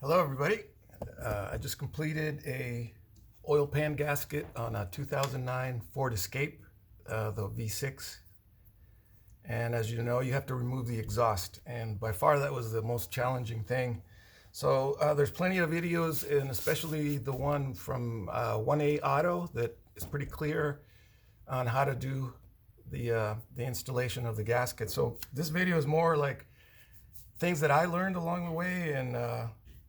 Hello everybody. I just completed a oil pan gasket on a 2009 Ford Escape, the V6. And as you know, you have to remove the exhaust. And by far that was the most challenging thing. So there's plenty of videos, and especially the one from 1A Auto that is pretty clear on how to do the installation of the gasket. So this video is more like things that I learned along the way, and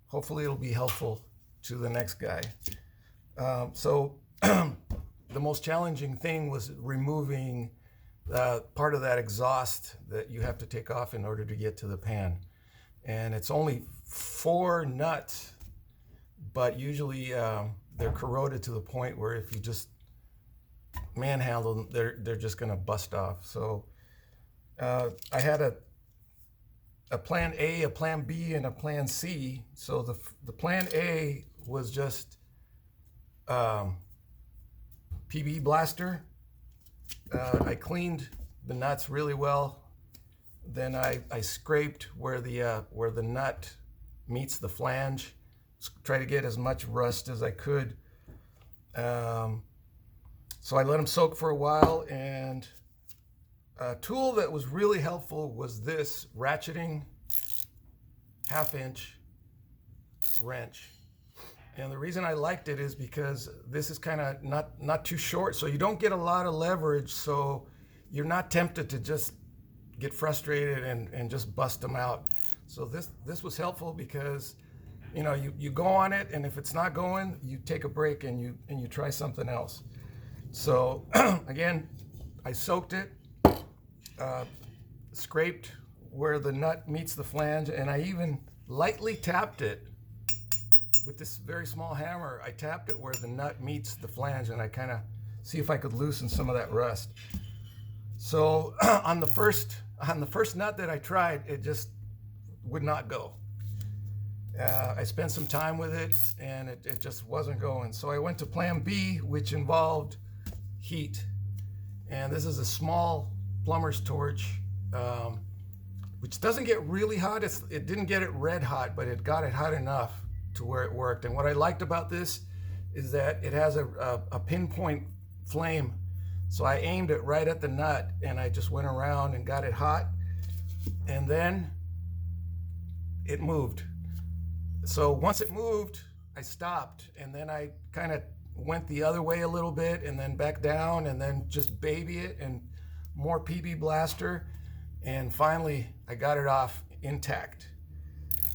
hopefully it'll be helpful to the next guy. So the most challenging thing was removing part of that exhaust that you have to take off in order to get to the pan. And it's only 4 nuts, but usually they're corroded to the point where if you just manhandle them, they're just gonna bust off. So I had a plan A, a plan B, and a plan C. So the plan A was just PB blaster. I cleaned the nuts really well. Then I scraped where the nut meets the flange. Try to get as much rust as I could. So I let them soak for a while, and a tool that was really helpful was this ratcheting 1/2-inch wrench. And the reason I liked it is because this is kind of not too short, so you don't get a lot of leverage, so you're not tempted to just get frustrated and just bust them out. So this was helpful because you go on it, and if it's not going, you take a break and you try something else. So again, I soaked it, scraped where the nut meets the flange, and I even lightly tapped it with this very small hammer. I tapped it where the nut meets the flange, and I kind of see if I could loosen some of that rust. So on the first nut that I tried, it just would not go. I spent some time with it, and it just wasn't going. So I went to plan B, which involved heat. And this is a small plumber's torch, which doesn't get really hot. It didn't get it red hot, but it got it hot enough to where it worked. And what I liked about this is that it has a pinpoint flame. So I aimed it right at the nut, and I just went around and got it hot, and then it moved. So once it moved, I stopped, and then I kind of went the other way a little bit, and then back down, and then just baby it, and more PB blaster, and finally I got it off intact.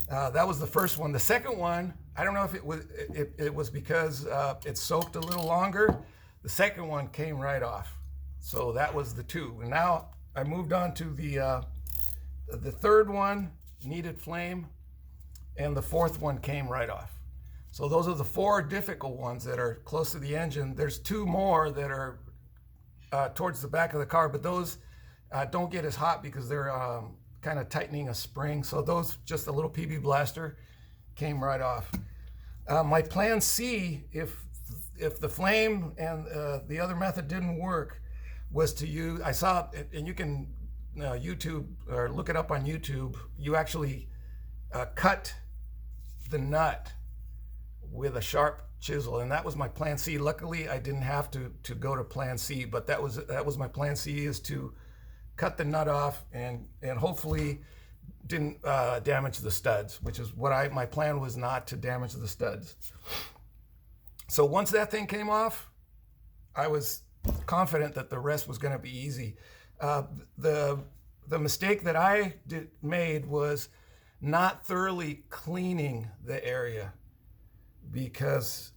That was the first one. The second one, I don't know if it was because it soaked a little longer. The second one came right off. So that was the 2. And now I moved on to the third one, needed flame, and the 4th one came right off. So those are the 4 difficult ones that are close to the engine. There's 2 more that are towards the back of the car, but those don't get as hot because they're kind of tightening a spring. So those, just a little PB blaster, came right off. My plan C, if the flame and the other method didn't work, was to use, I saw, and you can YouTube or look it up on YouTube, you actually cut the nut with a sharp chisel, and that was my plan C. Luckily, I didn't have to go to plan C, but that was my plan C, is to cut the nut off and hopefully didn't damage the studs, which is what my plan was, not to damage the studs. So once that thing came off, I was confident that the rest was going to be easy. The mistake that I made was not thoroughly cleaning the area, because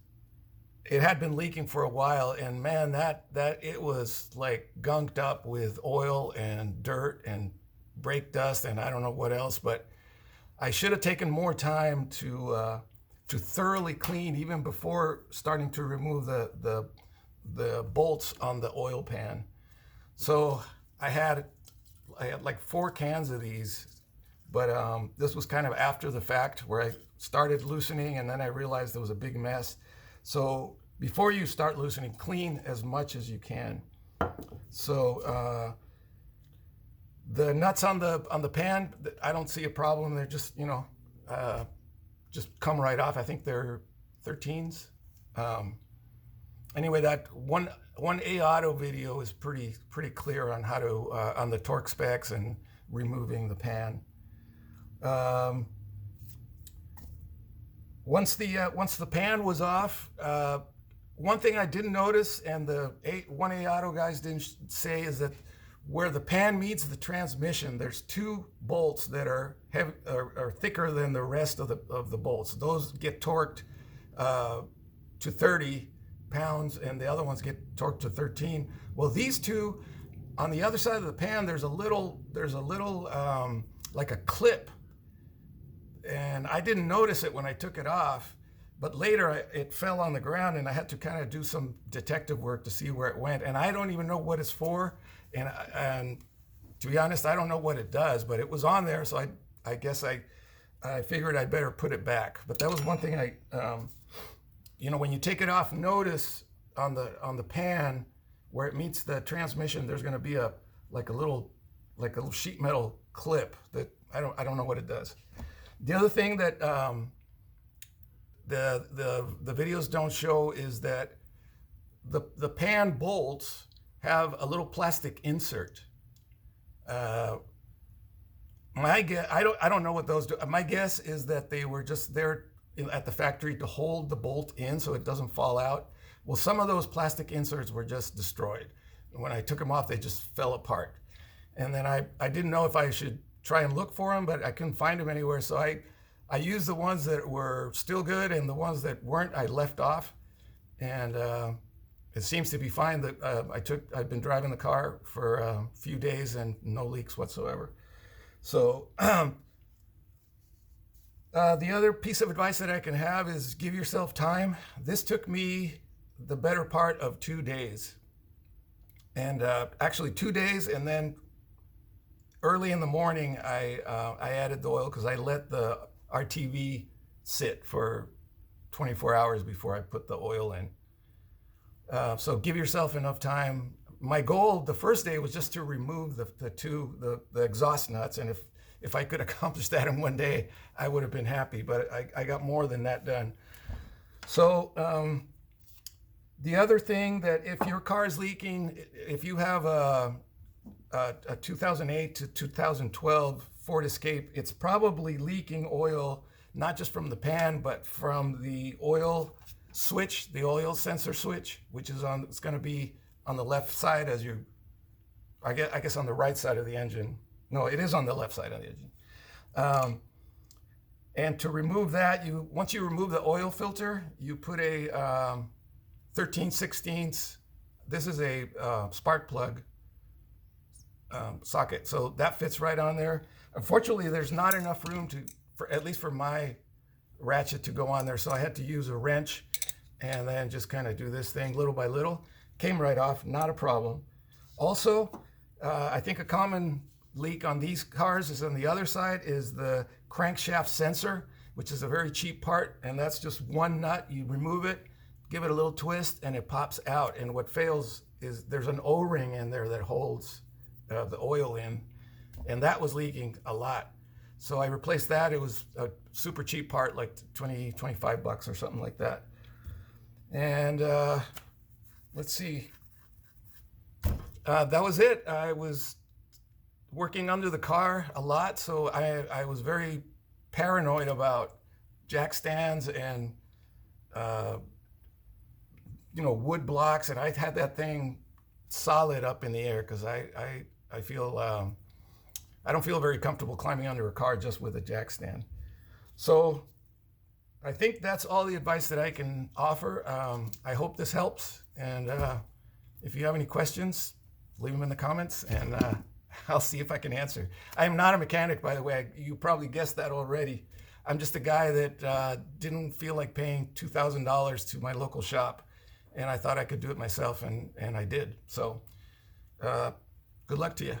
it had been leaking for a while, and man, that it was like gunked up with oil and dirt and brake dust and I don't know what else. But I should have taken more time to thoroughly clean even before starting to remove the bolts on the oil pan. So I had like 4 cans of these, but this was kind of after the fact, where I started loosening, and then I realized there was a big mess. So before you start loosening, clean as much as you can. So the nuts on the pan, I don't see a problem. They're just just come right off. I think they're 13s. Anyway, that one A Auto video is pretty clear on how to on the torque specs and removing the pan. Once the pan was off, one thing I didn't notice, and the 1A Auto guys didn't say, is that where the pan meets the transmission, there's two bolts that are heavy, are thicker than the rest of the bolts. Those get torqued to 30 pounds, and the other ones get torqued to 13. Well, these two, on the other side of the pan, there's a little like a clip, and I didn't notice it when I took it off. But later it fell on the ground, and I had to kind of do some detective work to see where it went. And I don't even know what it's for. And to be honest, I don't know what it does, but it was on there. So I guess I figured I'd better put it back. But that was one thing when you take it off, notice on the pan where it meets the transmission, there's going to be a little sheet metal clip that I don't know what it does. The other thing that the videos don't show is that the pan bolts have a little plastic insert. My guess, I don't know what those do. My guess is that they were just there at the factory to hold the bolt in so it doesn't fall out. Well, some of those plastic inserts were just destroyed. When I took them off, they just fell apart. And then I didn't know if I should try and look for them, but I couldn't find them anywhere. So I used the ones that were still good, and the ones that weren't, I left off. And it seems to be fine. That I've been driving the car for a few days and no leaks whatsoever. So the other piece of advice that I can have is give yourself time. This took me the better part of 2 days, and actually 2 days, and then early in the morning I added the oil because I let the RTV sit for 24 hours before I put the oil in. So give yourself enough time. My goal the first day was just to remove the exhaust nuts, and if I could accomplish that in 1 day, I would have been happy, but I got more than that done. So the other thing, that if your car is leaking, if you have a 2008 to 2012 Ford Escape, it's probably leaking oil, not just from the pan, but from the oil switch, the oil sensor switch, which is it's going to be on the left side I guess on the right side of the engine. No, it is on the left side of the engine. And to remove that, once you remove the oil filter, you put a 13/16. This is a spark plug socket, so that fits right on there. Unfortunately, there's not enough room at least for my ratchet to go on there, so I had to use a wrench and then just kind of do this thing little by little. Came right off, not a problem. Also, I think a common leak on these cars is on the other side is the crankshaft sensor, which is a very cheap part, and that's just one nut. You remove it, give it a little twist, and it pops out. And what fails is there's an O-ring in there that holds the oil in, and that was leaking a lot. So I replaced that. It was a super cheap part, like 25 bucks or something like that. And let's see. That was it. I was working under the car a lot, so I was very paranoid about jack stands and wood blocks, and I had that thing solid up in the air because I feel I don't feel very comfortable climbing under a car just with a jack stand. So I think that's all the advice that I can offer. I hope this helps, and if you have any questions, leave them in the comments, and I'll see if I can answer. I am not a mechanic, by the way. You probably guessed that already. I'm just a guy that didn't feel like paying $2,000 to my local shop, and I thought I could do it myself, and I did. So good luck to you.